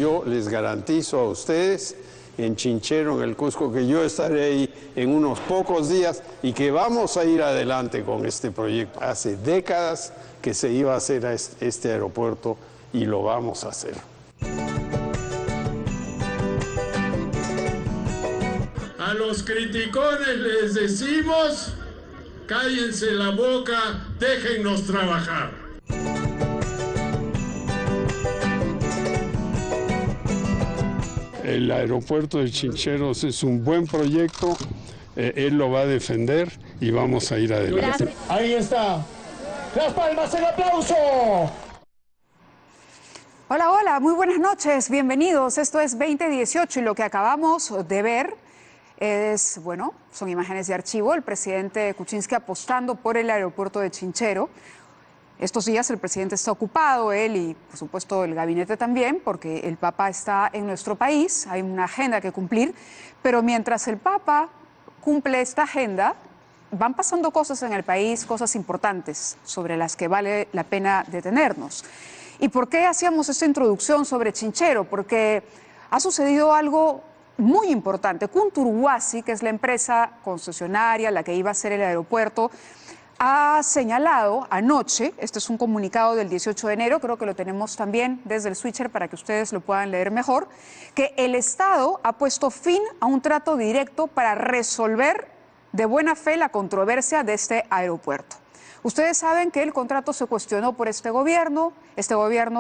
yo les garantizo a ustedes en Chinchero, en el Cusco, que yo estaré ahí en unos pocos días y que vamos a ir adelante con este proyecto. Hace décadas que se iba a hacer este aeropuerto y lo vamos a hacer. A los criticones les decimos, cállense la boca, déjennos trabajar. El aeropuerto de Chincheros es un buen proyecto, él lo va a defender y vamos a ir adelante. Gracias. Ahí está. Las palmas, el aplauso. Hola, hola, muy buenas noches, bienvenidos. Esto es 2018 y lo que acabamos de ver es, bueno, son imágenes de archivo. El presidente Kuczynski apostando por el aeropuerto de Chinchero. Estos días el presidente está ocupado, él y por supuesto el gabinete también, porque el Papa está en nuestro país, hay una agenda que cumplir, pero mientras el Papa cumple esta agenda, van pasando cosas en el país, cosas importantes sobre las que vale la pena detenernos. ¿Y por qué hacíamos esta introducción sobre Chinchero? Porque ha sucedido algo muy importante. Kunturhuasi, que es la empresa concesionaria, la que iba a hacer el aeropuerto, ha señalado anoche, este es un comunicado del 18 de enero, creo que lo tenemos también desde el switcher para que ustedes lo puedan leer mejor, que el Estado ha puesto fin a un trato directo para resolver de buena fe la controversia de este aeropuerto. Ustedes saben que el contrato se cuestionó por este gobierno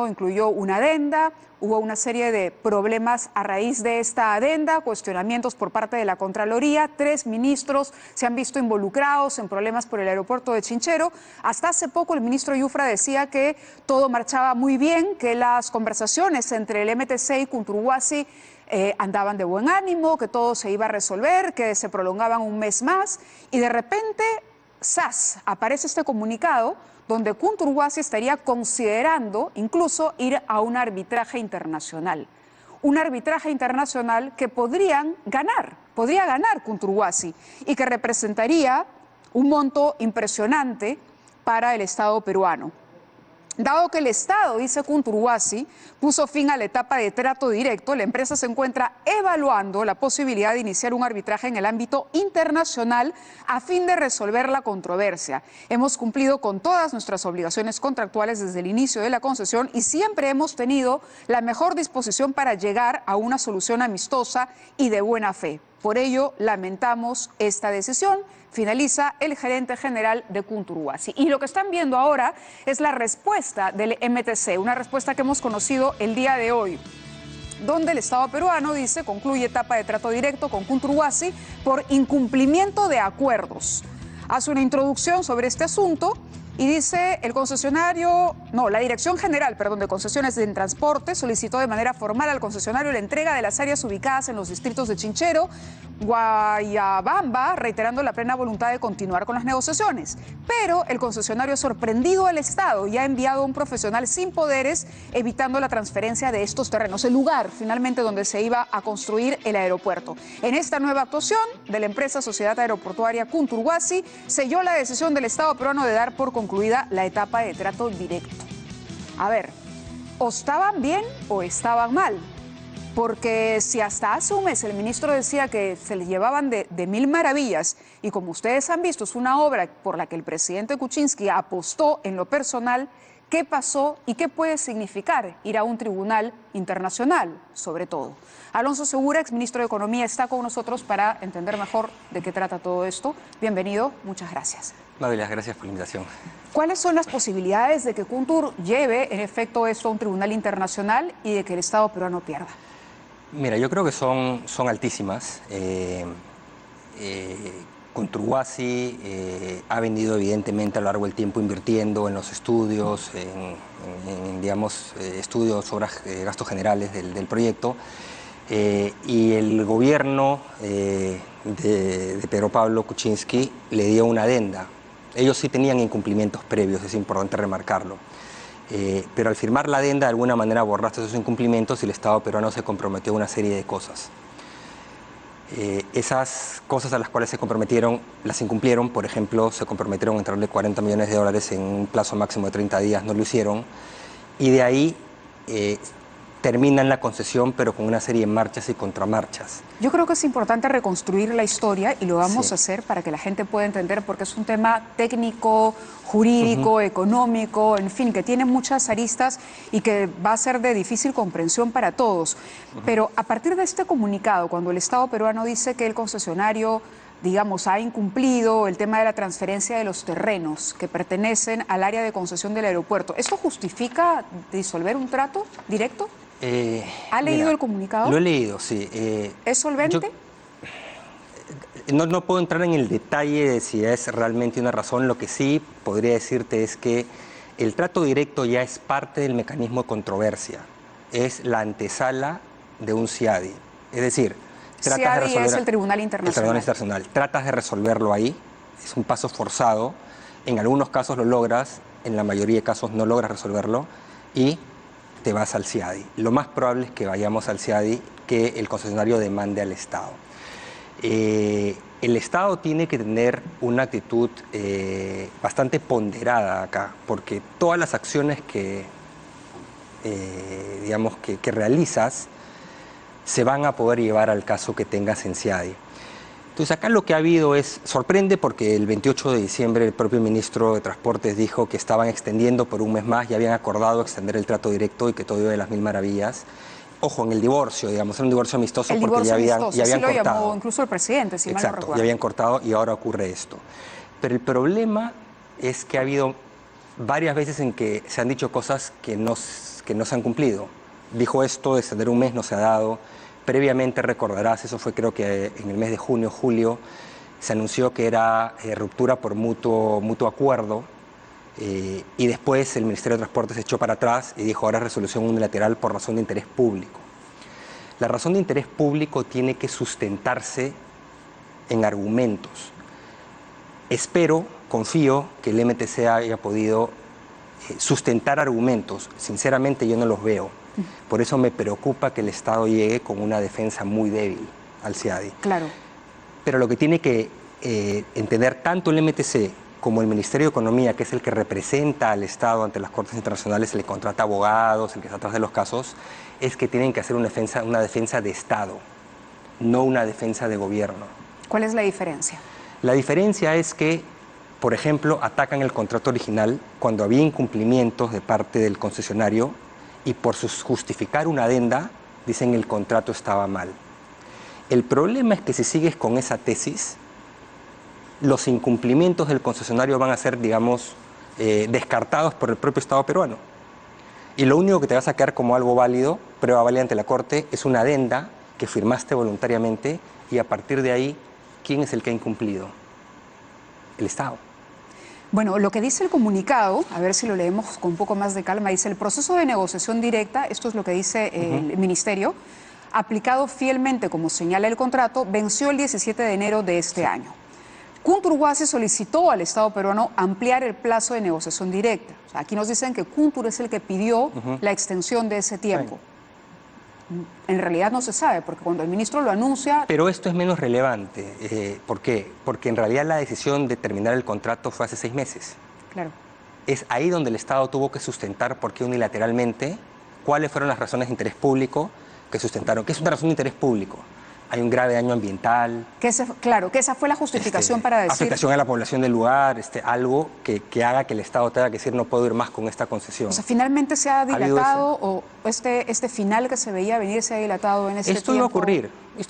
incluyó una adenda, hubo una serie de problemas a raíz de esta adenda, cuestionamientos por parte de la Contraloría, 3 ministros se han visto involucrados en problemas por el aeropuerto de Chinchero. Hasta hace poco el ministro Yufra decía que todo marchaba muy bien, que las conversaciones entre el MTC y Kunturhuasi andaban de buen ánimo, que todo se iba a resolver, que se prolongaban un mes más y de repente ¡zas!, aparece este comunicado donde Kunturhuasi estaría considerando incluso ir a un arbitraje internacional. Un arbitraje internacional que podría ganar Kunturhuasi y que representaría un monto impresionante para el Estado peruano. Dado que el Estado, dice Kunturhuasi, puso fin a la etapa de trato directo, la empresa se encuentra evaluando la posibilidad de iniciar un arbitraje en el ámbito internacional a fin de resolver la controversia. Hemos cumplido con todas nuestras obligaciones contractuales desde el inicio de la concesión y siempre hemos tenido la mejor disposición para llegar a una solución amistosa y de buena fe. Por ello, lamentamos esta decisión, finaliza el gerente general de Kunturhuasi. Y lo que están viendo ahora es la respuesta del MTC, una respuesta que hemos conocido el día de hoy, donde el Estado peruano dice concluye etapa de trato directo con Kunturhuasi por incumplimiento de acuerdos. Hace una introducción sobre este asunto y dice la Dirección General de Concesiones en Transporte solicitó de manera formal al concesionario la entrega de las áreas ubicadas en los distritos de Chinchero, Guayabamba, reiterando la plena voluntad de continuar con las negociaciones. Pero el concesionario ha sorprendido al Estado y ha enviado a un profesional sin poderes, evitando la transferencia de estos terrenos, el lugar finalmente donde se iba a construir el aeropuerto. En esta nueva actuación de la empresa Sociedad Aeroportuaria Kunturhuasi, selló la decisión del Estado peruano de dar por concluida la etapa de trato directo. A ver, o estaban bien o estaban mal. Porque si hasta hace un mes el ministro decía que se le llevaban de mil maravillas y como ustedes han visto es una obra por la que el presidente Kuczynski apostó en lo personal, ¿qué pasó y qué puede significar ir a un tribunal internacional sobre todo? Alonso Segura, exministro de Economía, está con nosotros para entender mejor de qué trata todo esto. Bienvenido, muchas gracias. Mabelia, gracias por la invitación. ¿Cuáles son las posibilidades de que Kuntur lleve en efecto esto a un tribunal internacional y de que el Estado peruano pierda? Mira, yo creo que son altísimas. Kunturhuasi ha venido evidentemente a lo largo del tiempo invirtiendo en los estudios, digamos, estudios sobre gastos generales del proyecto. Y el gobierno de Pedro Pablo Kuczynski le dio una adenda. Ellos sí tenían incumplimientos previos, es importante remarcarlo. Pero al firmar la adenda, de alguna manera borraste esos incumplimientos y el Estado peruano se comprometió a una serie de cosas. Esas cosas a las cuales se comprometieron, las incumplieron. Por ejemplo, se comprometieron a entrarle 40 millones de dólares en un plazo máximo de 30 días, no lo hicieron. Y de ahí terminan la concesión, pero con una serie de marchas y contramarchas. Yo creo que es importante reconstruir la historia y lo vamos Sí. a hacer para que la gente pueda entender, porque es un tema técnico, jurídico, económico, en fin, que tiene muchas aristas y que va a ser de difícil comprensión para todos. Pero a partir de este comunicado, cuando el Estado peruano dice que el concesionario, digamos, ha incumplido el tema de la transferencia de los terrenos que pertenecen al área de concesión del aeropuerto, ¿esto justifica disolver un trato directo? ¿Ha leído Mira, el comunicado? Lo he leído, sí. ¿Es solvente? No puedo entrar en el detalle de si es realmente una razón. Lo que sí podría decirte es que el trato directo ya es parte del mecanismo de controversia. Es la antesala de un CIADI. Es decir, tratas de CIADI resolver... es el Tribunal Internacional. El Tribunal Internacional. Tratas de resolverlo ahí. Es un paso forzado. En algunos casos lo logras, en la mayoría de casos no logras resolverlo y te vas al CIADI. Lo más probable es que vayamos al CIADI, que el concesionario demande al Estado. El Estado tiene que tener una actitud bastante ponderada acá, porque todas las acciones que realizas se van a poder llevar al caso que tengas en CIADI. Entonces acá lo que ha habido sorprende porque el 28 de diciembre el propio ministro de Transportes dijo que estaban extendiendo por un mes más y habían acordado extender el trato directo y que todo iba de las mil maravillas. Ojo, en el divorcio, digamos, era un divorcio amistoso porque ya habían así lo cortado. llamó incluso el presidente, si mal no Exacto, recuerdo. ya habían cortado y ahora ocurre esto. Pero el problema es que ha habido varias veces en que se han dicho cosas que no se han cumplido. Dijo esto de extender un mes, no se ha dado. Previamente, recordarás, eso fue creo que en el mes de junio, julio, se anunció que era ruptura por mutuo acuerdo y después el Ministerio de Transportes se echó para atrás y dijo ahora es resolución unilateral por razón de interés público. La razón de interés público tiene que sustentarse en argumentos. Espero, confío que el MTC haya podido sustentar argumentos. Sinceramente yo no los veo. Por eso me preocupa que el Estado llegue con una defensa muy débil al CIADI. Claro. Pero lo que tiene que entender tanto el MTC como el Ministerio de Economía, que es el que representa al Estado ante las Cortes Internacionales, el que contrata abogados, el que está atrás de los casos, es que tienen que hacer una defensa de Estado, no una defensa de gobierno. ¿Cuál es la diferencia? La diferencia es que, por ejemplo, atacan el contrato original cuando había incumplimientos de parte del concesionario y por justificar una adenda dicen el contrato estaba mal. El problema es que si sigues con esa tesis, los incumplimientos del concesionario van a ser, digamos, descartados por el propio Estado peruano. Y lo único que te va a sacar como algo válido, prueba válida ante la Corte, es una adenda que firmaste voluntariamente y a partir de ahí, ¿quién es el que ha incumplido? El Estado. Bueno, lo que dice el comunicado, a ver si lo leemos con un poco más de calma, dice el proceso de negociación directa, esto es lo que dice el Ministerio, aplicado fielmente como señala el contrato, venció el 17 de enero de este año. Kuntur-Wasi solicitó al Estado peruano ampliar el plazo de negociación directa. O sea, aquí nos dicen que Kuntur es el que pidió la extensión de ese tiempo. En realidad no se sabe, porque cuando el ministro lo anuncia... Pero esto es menos relevante. ¿Por qué? Porque en realidad la decisión de terminar el contrato fue hace 6 meses. Claro. Es ahí donde el Estado tuvo que sustentar por qué unilateralmente, cuáles fueron las razones de interés público que sustentaron. ¿Qué es una razón de interés público? Hay un grave daño ambiental. Claro, que esa fue la justificación para decir... Afectación a la población del lugar, algo que haga que el Estado tenga que decir no puedo ir más con esta concesión. O sea, finalmente se ha dilatado o este final que se veía venir se ha dilatado en ese tiempo. Esto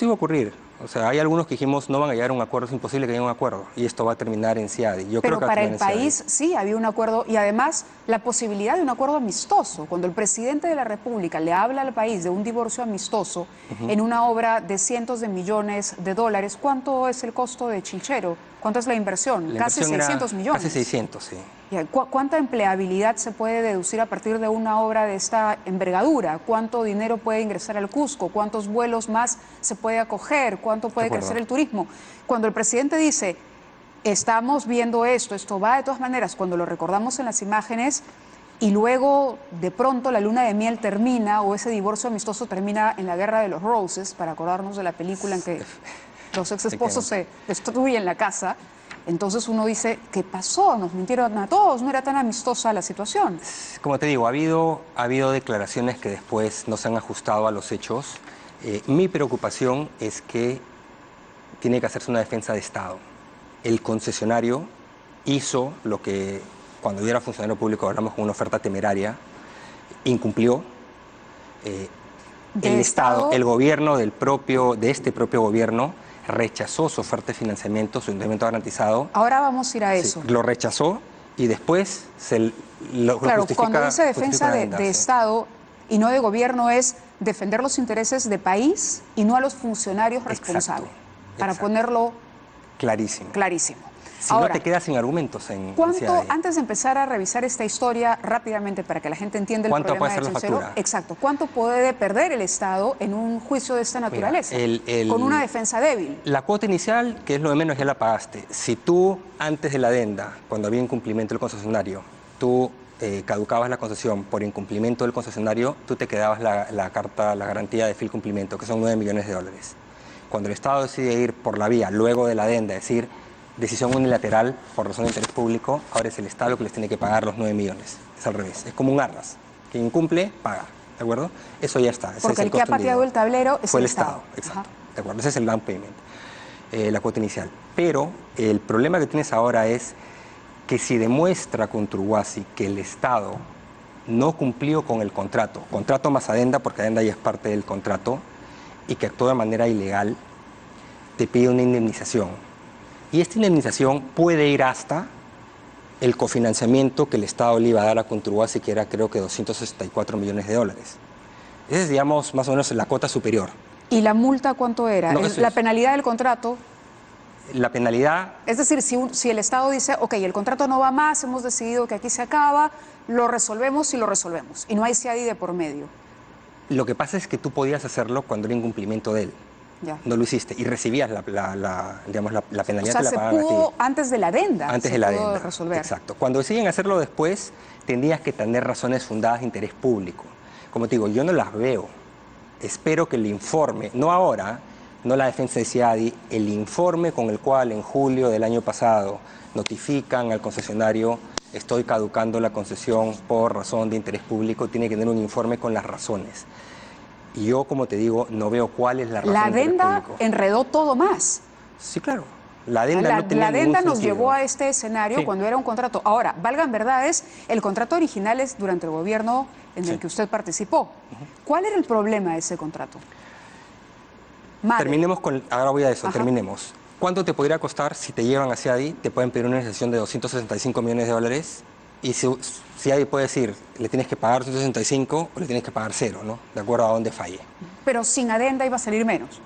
iba a ocurrir. O sea, hay algunos que dijimos no van a llegar a un acuerdo, es imposible que haya un acuerdo y esto va a terminar en CIADI. Pero para el país sí había un acuerdo y además la posibilidad de un acuerdo amistoso. Cuando el presidente de la República le habla al país de un divorcio amistoso en una obra de cientos de millones de dólares, ¿cuánto es el costo de Chinchero? ¿Cuánto es la inversión? Casi 600 millones. Casi 600, sí. ¿Cuánta empleabilidad se puede deducir a partir de una obra de esta envergadura? ¿Cuánto dinero puede ingresar al Cusco? ¿Cuántos vuelos más se puede acoger? ¿Cuánto puede crecer el turismo? Cuando el presidente dice, estamos viendo esto va de todas maneras, cuando lo recordamos en las imágenes y luego de pronto la luna de miel termina o ese divorcio amistoso termina en la Guerra de los Roses, para acordarnos de la película en que los ex esposos se destruyen la casa. Entonces uno dice, ¿qué pasó? Nos mintieron a todos, no era tan amistosa la situación. Como te digo, ha habido declaraciones que después no se han ajustado a los hechos. Mi preocupación es que tiene que hacerse una defensa de Estado. El concesionario hizo lo que cuando yo era funcionario público hablamos con una oferta temeraria, incumplió. El Estado, el gobierno de este propio gobierno, rechazó su oferta de financiamiento, su endeudamiento garantizado. Ahora vamos a ir a eso. Lo rechazó y después lo claro, justifica. Cuando dice defensa de Estado y no de gobierno es defender los intereses de país y no a los funcionarios responsables. Para ponerlo clarísimo. Si Ahora, no te quedas sin argumentos antes de empezar a revisar esta historia rápidamente para que la gente entienda el problema de Chinchero, exacto, ¿cuánto puede perder el Estado en un juicio de esta naturaleza? Con una defensa débil. La cuota inicial, que es lo de menos, ya la pagaste. Si tú, antes de la adenda, cuando había incumplimiento del concesionario, tú caducabas la concesión por incumplimiento del concesionario, tú te quedabas la garantía de fiel cumplimiento, que son $9 millones. Cuando el Estado decide ir por la vía, luego de la adenda, es decir, decisión unilateral por razón de interés público, ahora es el Estado que les tiene que pagar los 9 millones. Es al revés, es como un arras. Quien incumple, paga, ¿de acuerdo? Eso ya está. Porque el que ha pateado el tablero es el Estado. Exacto, ¿de acuerdo? Ese es el down payment, la cuota inicial. Pero el problema que tienes ahora es que si demuestra Conturhuasi que el Estado no cumplió con el contrato más adenda, porque adenda ya es parte del contrato, y que actuó de manera ilegal, te pide una indemnización. Y esta indemnización puede ir hasta el cofinanciamiento que el Estado le iba a dar a Conturhuasi, que era creo que $264 millones. Esa es, digamos, más o menos la cuota superior. ¿Y la multa cuánto era? La penalidad del contrato. La penalidad... Es decir, si el Estado dice, ok, el contrato no va más, hemos decidido que aquí se acaba, lo resolvemos y lo resolvemos. Y no hay CIADI de por medio. Lo que pasa es que tú podías hacerlo cuando era incumplimiento de él. Ya. No lo hiciste y recibías la penalidad, o sea, te la pagaban a ti. Antes de la adenda. Antes de la adenda. Resolver. Exacto. Cuando deciden hacerlo después, tendrías que tener razones fundadas de interés público. Como te digo, yo no las veo. Espero que el informe, no ahora, no la defensa de CIADI, el informe con el cual en julio del año pasado notifican al concesionario estoy caducando la concesión por razón de interés público, tiene que tener un informe con las razones. Y yo, como te digo, no veo cuál es la razón. La adenda enredó todo más. Sí, claro. La adenda no tenía la adenda ningún nos sentido. llevó a este escenario cuando era un contrato. Ahora, valgan verdades, el contrato original es durante el gobierno en el que usted participó. ¿Cuál era el problema de ese contrato? Terminemos con... Ahora voy a eso, terminemos. ¿Cuánto te podría costar si te llevan a CIADI? Te pueden pedir una indemnización de $265 millones y CIADI puede decir, le tienes que pagar 265 o le tienes que pagar 0, ¿no? De acuerdo a dónde falle. Pero sin adenda iba a salir menos.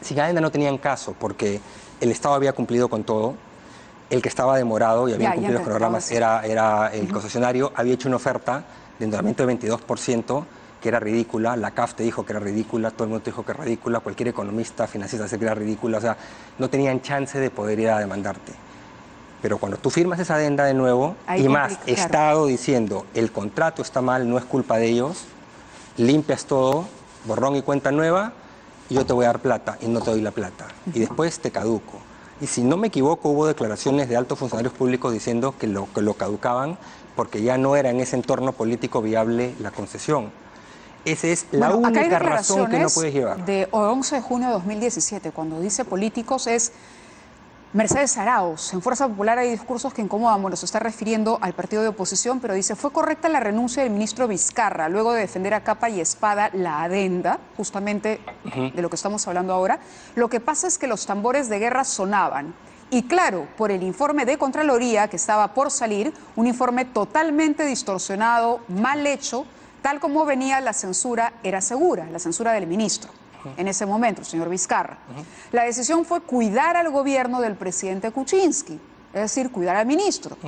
Sin adenda no tenían caso porque el Estado había cumplido con todo, el que estaba demorado y había cumplido los cronogramas era el concesionario, había hecho una oferta de endeudamiento del 22%, que era ridícula, la CAF te dijo que era ridícula, todo el mundo te dijo que era ridícula, cualquier economista, financista dice que era ridícula, o sea, no tenían chance de poder ir a demandarte. Pero cuando tú firmas esa adenda de nuevo, ahí y más Estado diciendo, el contrato está mal, no es culpa de ellos, limpias todo, borrón y cuenta nueva, y yo te voy a dar plata, y no te doy la plata. Y después te caduco. Y si no me equivoco, hubo declaraciones de altos funcionarios públicos diciendo que lo caducaban porque ya no era en ese entorno político viable la concesión. Esa es la única razón que no puedes llevar. De 11 de junio de 2017, cuando dice políticos, es Mercedes Arauz. En Fuerza Popular hay discursos que incomodan, bueno, se está refiriendo al partido de oposición, pero dice, fue correcta la renuncia del ministro Vizcarra, luego de defender a capa y espada la adenda, justamente de lo que estamos hablando ahora. Lo que pasa es que los tambores de guerra sonaban. Y claro, por el informe de Contraloría que estaba por salir, un informe totalmente distorsionado, mal hecho, tal como venía la censura, era segura, la censura del ministro. En ese momento, el señor Vizcarra. La decisión fue cuidar al gobierno del presidente Kuczynski, es decir, cuidar al ministro,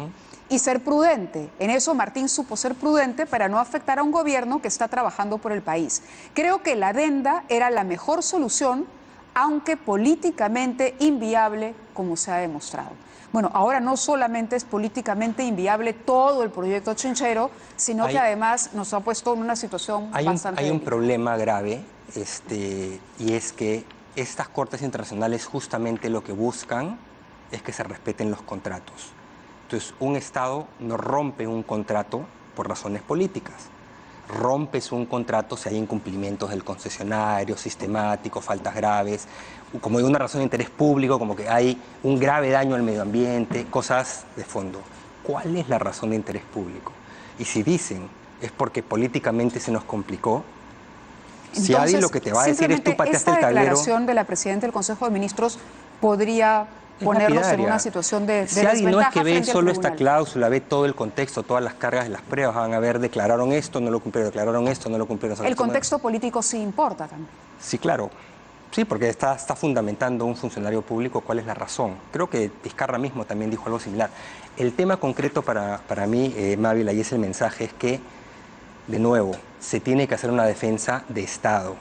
y ser prudente. En eso Martín supo ser prudente para no afectar a un gobierno que está trabajando por el país. Creo que la adenda era la mejor solución, aunque políticamente inviable, como se ha demostrado. Bueno, ahora no solamente es políticamente inviable todo el proyecto Chinchero, sino que además nos ha puesto en una situación bastante... Hay un problema grave, y es que estas cortes internacionales justamente lo que buscan es que se respeten los contratos. Entonces, un Estado no rompe un contrato por razones políticas. Rompes un contrato si hay incumplimientos del concesionario, sistemáticos, faltas graves, como de una razón de interés público, como que hay un grave daño al medio ambiente, cosas de fondo. ¿Cuál es la razón de interés público? Y si dicen es porque políticamente se nos complicó, si alguien lo que te va a decir es tú pateaste el tablero. Esta declaración de la Presidenta del Consejo de Ministros podría ponernos en una situación de si alguien no es que ve solo esta tribunal. cláusula, ve todo el contexto, todas las cargas de las pruebas, van a ver, declararon esto, no lo cumplieron, declararon esto, no lo cumplieron. El contexto político sí importa también. Sí, claro. Sí, porque está fundamentando un funcionario público cuál es la razón. Creo que Vizcarra mismo también dijo algo similar. El tema concreto para mí, Mávila, y es el mensaje, es que, de nuevo, se tiene que hacer una defensa de Estado.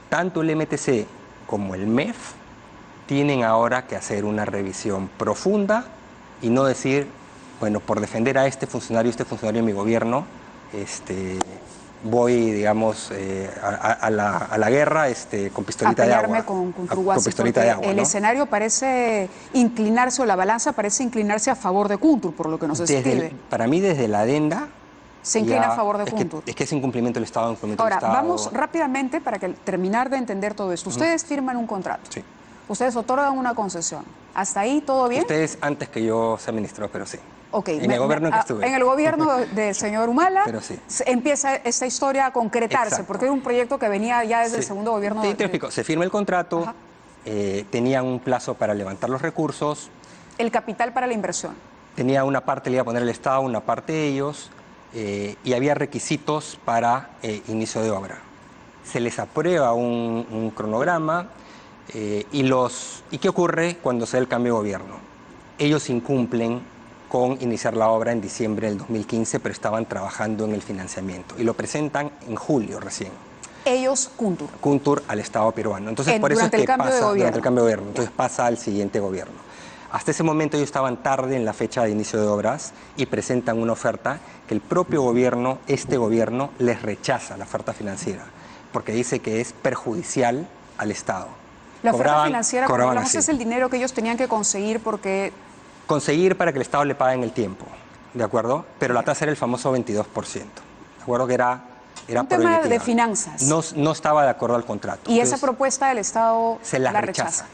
Tanto el MTC como el MEF tienen ahora que hacer una revisión profunda y no decir, bueno, por defender a este funcionario en mi gobierno, voy, digamos, a la guerra con pistolita de agua. Con Kunturguasi, con pistolita de agua, el ¿no? escenario parece inclinarse, o la balanza parece inclinarse a favor de Kuntur, por lo que nos escribe. Para mí, desde la adenda... Se inclina a favor de Kuntur. Es que es incumplimiento del Estado, Ahora, vamos rápidamente para terminar de entender todo esto. Ustedes firman un contrato. Sí. Ustedes otorgan una concesión. ¿Hasta ahí todo bien? Ustedes antes que yo sea ministro, pero sí. Okay. En el gobierno en que estuve. En el gobierno del señor Humala, pero sí, empieza esta historia a concretarse, exacto, porque era un proyecto que venía ya desde el segundo gobierno. Te explico. Se firma el contrato, tenían un plazo para levantar los recursos. El capital para la inversión. Tenía una parte, le iba a poner el Estado, una parte ellos, y había requisitos para inicio de obra. Se les aprueba un cronograma, ¿y qué ocurre cuando se da el cambio de gobierno? Ellos incumplen con iniciar la obra en diciembre del 2015, pero estaban trabajando en el financiamiento y lo presentan en julio recién. Ellos, Kuntur. Kuntur al Estado peruano. Entonces, por eso es que pasa durante el cambio de gobierno. Entonces pasa al siguiente gobierno. Hasta ese momento ellos estaban tarde en la fecha de inicio de obras y presentan una oferta que el propio gobierno, este gobierno, les rechaza la oferta financiera, porque dice que es perjudicial al Estado. La oferta financiera, como hablamos, es el dinero que ellos tenían que conseguir conseguir para que el Estado le pague en el tiempo, ¿de acuerdo? Pero la tasa era el famoso 22%, ¿de acuerdo? Que era un tema de finanzas. No estaba de acuerdo al contrato. Y entonces, esa propuesta del Estado se la rechaza.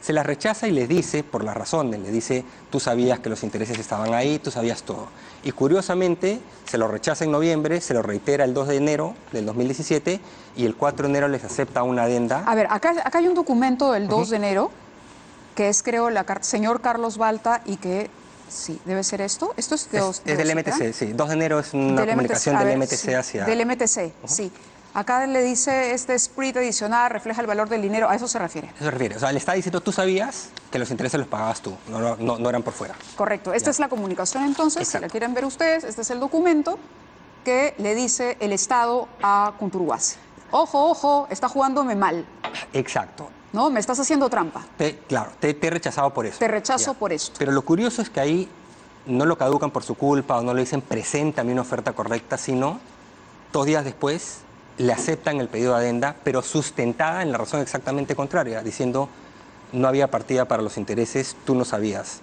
Se las rechaza y les dice, por las razones, le dice, tú sabías que los intereses estaban ahí, tú sabías todo. Y curiosamente, se lo rechaza en noviembre, se lo reitera el 2 de enero del 2017 y el 4 de enero les acepta una adenda. A ver, acá hay un documento del 2 de enero, que es, creo, señor Carlos Balta, y que, sí, debe ser esto. Esto es es del MTC, sí. 2 de enero es una comunicación del MTC hacia... Del MTC, sí. Acá le dice, este split adicional refleja el valor del dinero, ¿a eso se refiere? Eso se refiere. O sea, le está diciendo, tú sabías que los intereses los pagabas tú, no eran por fuera. Correcto. Esta es la comunicación entonces, exacto, si la quieren ver ustedes, este es el documento que le dice el Estado a Kunturguasi. Ojo, ojo, está jugándome mal. Exacto. No, me estás haciendo trampa. Claro, te he rechazado por eso. Te rechazo por esto. Pero lo curioso es que ahí no lo caducan por su culpa o no le dicen preséntame una oferta correcta, sino 2 días después le aceptan el pedido de adenda, pero sustentada en la razón exactamente contraria, diciendo no había partida para los intereses, tú no sabías.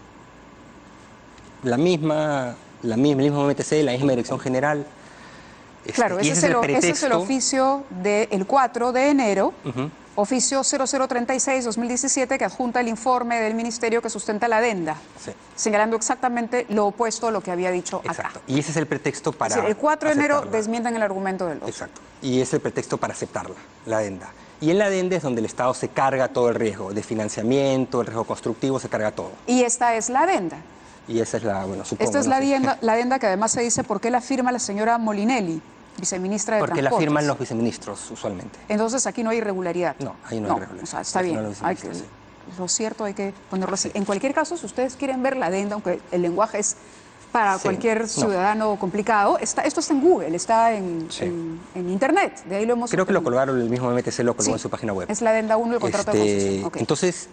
El mismo MTC, la misma dirección general. Claro, ese es el oficio del 4 de enero, oficio 0036-2017, que adjunta el informe del ministerio que sustenta la adenda, sí, señalando exactamente lo opuesto a lo que había dicho acá. Exacto. Y ese es el pretexto para... Es decir, el 4 de enero desmientan el argumento del 2. Exacto. Y es el pretexto para aceptarla, la adenda. Y en la adenda es donde el Estado se carga todo el riesgo de financiamiento, el riesgo constructivo, se carga todo. Y esta es la adenda. Y esa es la, bueno, supongo... Esta es la adenda que además se dice por qué la firma la señora Molinelli, viceministra de Transportes. Porque la firman los viceministros, usualmente. Entonces aquí no hay irregularidad. No, ahí no hay irregularidad. O sea, está bien. Lo cierto hay que ponerlo así. En cualquier caso, si ustedes quieren ver la adenda, aunque el lenguaje es para cualquier ciudadano complicado, esto está en Google, está en Internet. De ahí lo hemos... Creo que lo colgaron, el mismo MTC lo colgó en su página web. Es la adenda 1 del contrato de concesión. Okay. Entonces,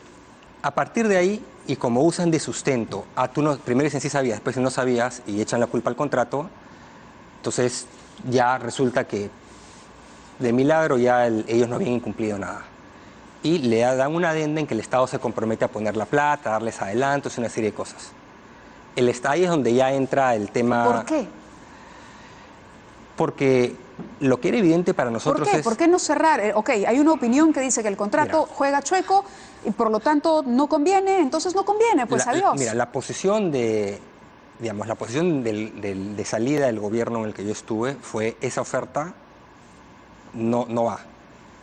a partir de ahí, y como usan de sustento, tú primero dicen sí sabías, después no sabías, y echan la culpa al contrato, entonces ya resulta que de milagro ya ellos no habían incumplido nada. y le dan una adenda en que el Estado se compromete a poner la plata, a darles adelantos y una serie de cosas. Ahí es donde ya entra el tema... ¿Por qué? Porque lo que era evidente para nosotros ¿Por qué? es... ¿Por qué no cerrar? Ok, hay una opinión que dice que el contrato juega chueco y por lo tanto no conviene, entonces no conviene, pues adiós. Mira, la posición de... Digamos, la posición de salida del gobierno en el que yo estuve fue: esa oferta no va.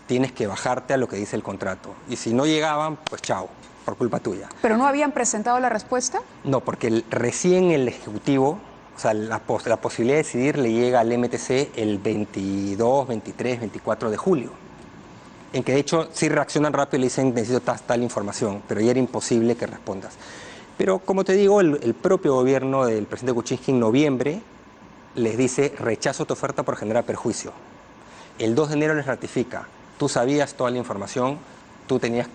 Tienes que bajarte a lo que dice el contrato. Y si no llegaban, pues chao, por culpa tuya. ¿Pero no habían presentado la respuesta? No, porque recién el Ejecutivo, o sea, la posibilidad de decidir le llega al MTC el 22, 23, 24 de julio. En que de hecho sí reaccionan rápido y le dicen: necesito tal información, pero ya era imposible que respondas. Pero como te digo, el propio gobierno del presidente Kuczynski en noviembre les dice: rechazo tu oferta por generar perjuicio. El 2 de enero les ratifica: tú sabías toda la información,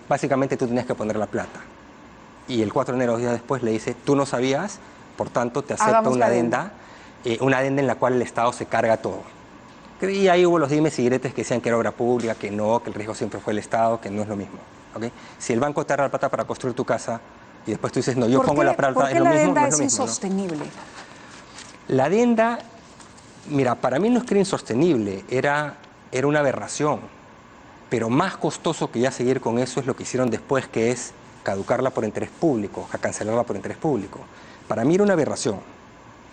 básicamente tú tenías que poner la plata. Y el 4 de enero, 2 días después, le dice: tú no sabías, por tanto te acepto una adenda en la cual el Estado se carga todo. Y ahí hubo los dimes y diretes que decían que era obra pública, que no, que el riesgo siempre fue el Estado, que no es lo mismo. ¿Okay? Si el banco te da la plata para construir tu casa y después tú dices: no, yo pongo la plata, ¿por qué es lo mismo, adenda no es lo mismo, insostenible? ¿no? La adenda, mira, para mí no es que era insostenible, era una aberración. Pero más costoso que ya seguir con eso es lo que hicieron después, que es caducarla por interés público, cancelarla por interés público. Para mí era una aberración.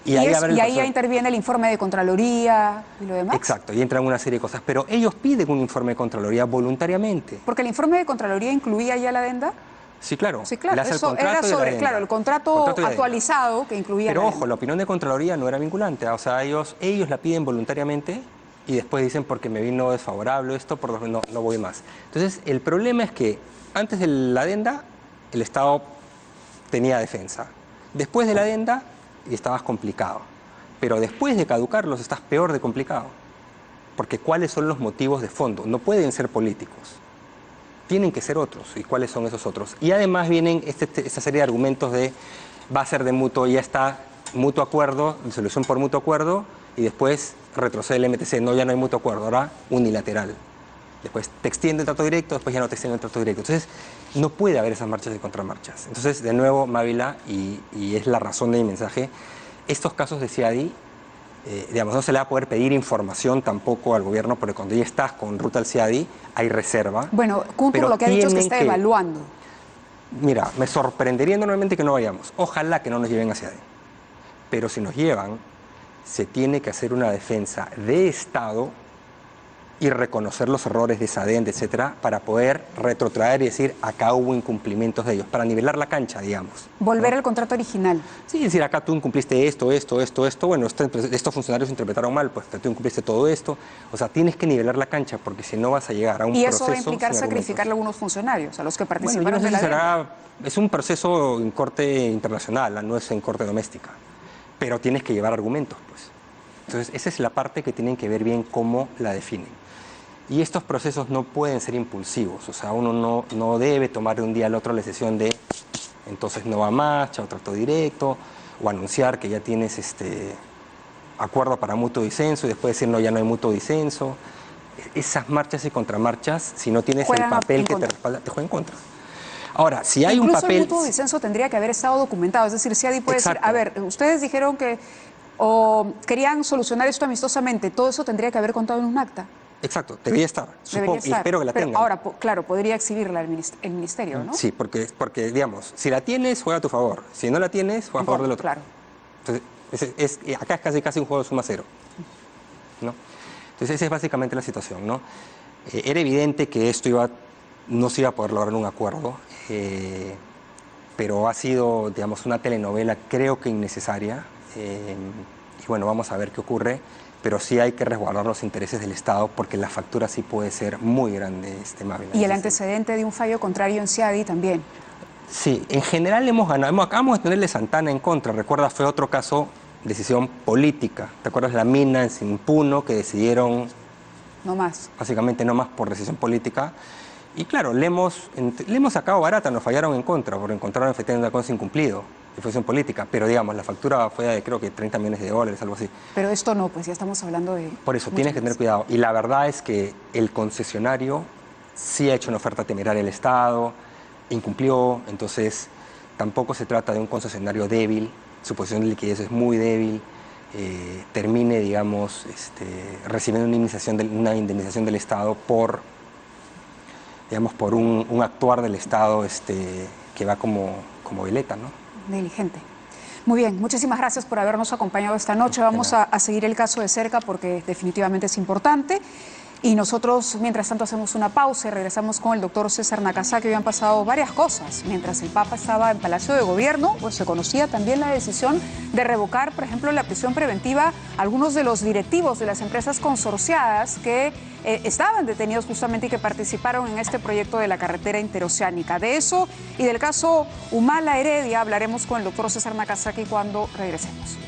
Y ahí ya interviene el informe de Contraloría y lo demás. Exacto, y entran una serie de cosas. Pero ellos piden un informe de Contraloría voluntariamente. ¿Porque el informe de Contraloría incluía ya la adenda? Sí, claro. Sí, claro. Eso era sobre, el contrato actualizado que incluía. Pero ojo, la opinión de Contraloría no era vinculante. O sea, ellos la piden voluntariamente y después dicen: porque me vino desfavorable esto, no voy más. Entonces, el problema es que antes de la adenda, el Estado tenía defensa. Después de la adenda, estabas complicado. Pero después de caducarlos, estás peor de complicado. Porque ¿cuáles son los motivos de fondo? No pueden ser políticos. Tienen que ser otros. ¿Y cuáles son esos otros? Y además vienen esta serie de argumentos de: va a ser de mutuo, ya está, mutuo acuerdo, disolución por mutuo acuerdo, y después retrocede el MTC, no, ya no hay mutuo acuerdo, ahora unilateral. Después te extiende el trato directo, después ya no te extiende el trato directo. Entonces, no puede haber esas marchas y contramarchas. Entonces, de nuevo, Mávila, y es la razón de mi mensaje, estos casos de CIADI, digamos, no se le va a poder pedir información tampoco al gobierno, porque cuando ya estás con ruta al CIADI, hay reserva. Bueno, Cuntur lo que ha dicho es que está evaluando. Mira, me sorprendería enormemente que no vayamos. Ojalá que no nos lleven a CIADI. Pero si nos llevan, se tiene que hacer una defensa de Estado y reconocer los errores de esa adenda, etcétera, para poder retrotraer y decir: acá hubo incumplimientos de ellos, para nivelar la cancha, digamos. Volver al contrato original. Sí, es decir, acá tú incumpliste esto, bueno, estos funcionarios interpretaron mal, pues tú incumpliste todo esto. O sea, tienes que nivelar la cancha, porque si no vas a llegar a un proceso... Y eso va a implicar sacrificar a algunos funcionarios, a los que participaron de la adenda. Es un proceso en corte internacional, no es en corte doméstica. Pero tienes que llevar argumentos, pues. Entonces, esa es la parte que tienen que ver bien cómo la definen. Y estos procesos no pueden ser impulsivos, o sea, uno no debe tomar de un día al otro la decisión de: entonces no va más, chao trato directo, o anunciar que ya tienes acuerdo para mutuo disenso y después decir: no, ya no hay mutuo disenso. Esas marchas y contramarchas, si no tienes el papel que te respalda, te juegan en contra. Ahora, si hay un papel... Incluso el mutuo disenso tendría que haber estado documentado, es decir, CIADI puede decir: a ver, ustedes dijeron que querían solucionar esto amistosamente, todo eso tendría que haber contado en un acta. Exacto, debería estar, supongo, y espero que la tengan. Ahora, claro, podría exhibirla el ministerio, ¿no? Sí, porque, digamos, si la tienes, juega a tu favor. Si no la tienes, juega a favor del otro. Claro. Entonces, acá es casi un juego de suma cero, ¿no? Entonces, esa es básicamente la situación, ¿no? Era evidente que esto no se iba a poder lograr un acuerdo, pero ha sido, digamos, una telenovela creo que innecesaria. Y bueno, vamos a ver qué ocurre. Pero sí hay que resguardar los intereses del Estado, porque la factura sí puede ser muy grande, Mávila. Y el antecedente de un fallo contrario en CIADI también. Sí, en general hemos ganado. Acabamos de tenerle Santana en contra. Recuerda, fue otro caso, decisión política. ¿Te acuerdas la mina en Simpuno que decidieron? No más. Básicamente no más por decisión política. Y claro, le hemos sacado barata, nos fallaron en contra, porque encontraron efectivamente una cosa incumplido. De función política, pero digamos, la factura fue de creo que $30 millones, algo así. Pero esto no, pues ya estamos hablando de... Por eso tienes que tener cuidado. Y la verdad es que el concesionario sí ha hecho una oferta temeraria al Estado, incumplió, entonces tampoco se trata de un concesionario débil, su posición de liquidez es muy débil, termine, digamos, recibiendo una indemnización del Estado por, digamos, por un actuar del Estado que va como veleta, ¿no? Diligente. Muy bien, muchísimas gracias por habernos acompañado esta noche. Vamos a seguir el caso de cerca porque definitivamente es importante. Y nosotros, mientras tanto, hacemos una pausa y regresamos con el doctor César Nakasaki. Hoy han pasado varias cosas. Mientras el Papa estaba en Palacio de Gobierno, pues se conocía también la decisión de revocar, por ejemplo, la prisión preventiva a algunos de los directivos de las empresas consorciadas que estaban detenidos justamente y que participaron en este proyecto de la carretera interoceánica. De eso y del caso Humala Heredia hablaremos con el doctor César Nakasaki cuando regresemos.